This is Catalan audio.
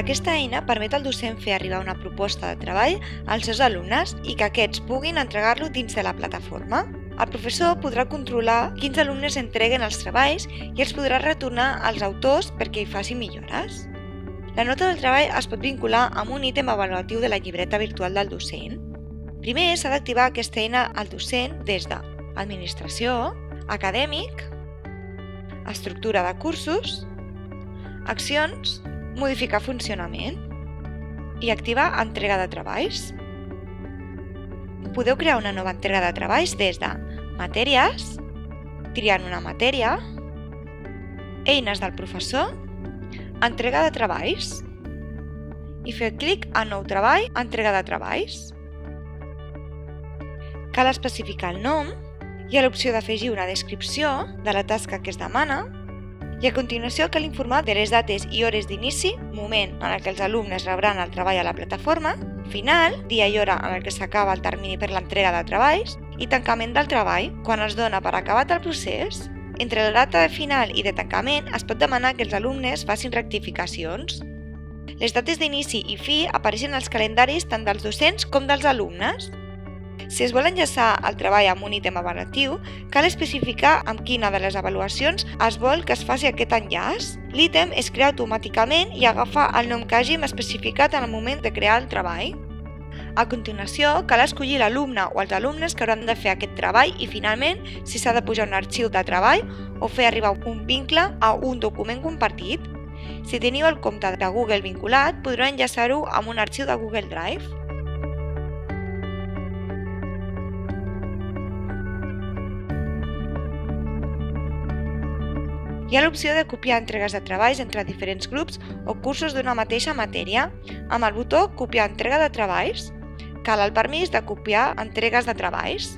Aquesta eina permet al docent fer arribar una proposta de treball als seus alumnes i que aquests puguin entregar-lo dins de la plataforma. El professor podrà controlar quins alumnes entreguen els treballs i els podrà retornar als autors perquè hi faci millores. La nota del treball es pot vincular amb un ítem avaluatiu de la llibreta virtual del docent. Primer s'ha d'activar aquesta eina al docent des de Administració, Acadèmic, Estructura de cursos, Accions, Modificar funcionament i activar Entrega de treballs. Podeu crear una nova entrega de treballs des de Matèries, triant una matèria, Eines del professor, Entrega de treballs i fer clic a Nou treball, Entrega de treballs. Cal especificar el nom, hi ha l'opció d'afegir una descripció de la tasca que es demana i a continuació cal informar de les dates i hores d'inici, moment en què els alumnes rebran el treball a la plataforma, final, dia i hora en què s'acaba el termini per l'entrega de treballs i tancament del treball, quan es dona per acabat el procés. Entre la data de final i de tancament es pot demanar que els alumnes facin rectificacions. Les dates d'inici i fi apareixen als calendaris tant dels docents com dels alumnes. Si es vol enllaçar el treball amb un ítem avaluatiu, cal especificar amb quina de les avaluacions es vol que es faci aquest enllaç. L'ítem es crea automàticament i agafa el nom que hàgim especificat en el moment de crear el treball. A continuació, cal escollir l'alumne o els alumnes que hauran de fer aquest treball i, finalment, si s'ha de pujar un arxiu de treball o fer arribar un vincle a un document compartit. Si teniu el compte de Google vinculat, podreu enllaçar-ho amb un arxiu de Google Drive. Hi ha l'opció de copiar entregues de treballs entre diferents grups o cursos d'una mateixa matèria, amb el botó Copiar entrega de treballs. Cal el permís de copiar entregues de treballs.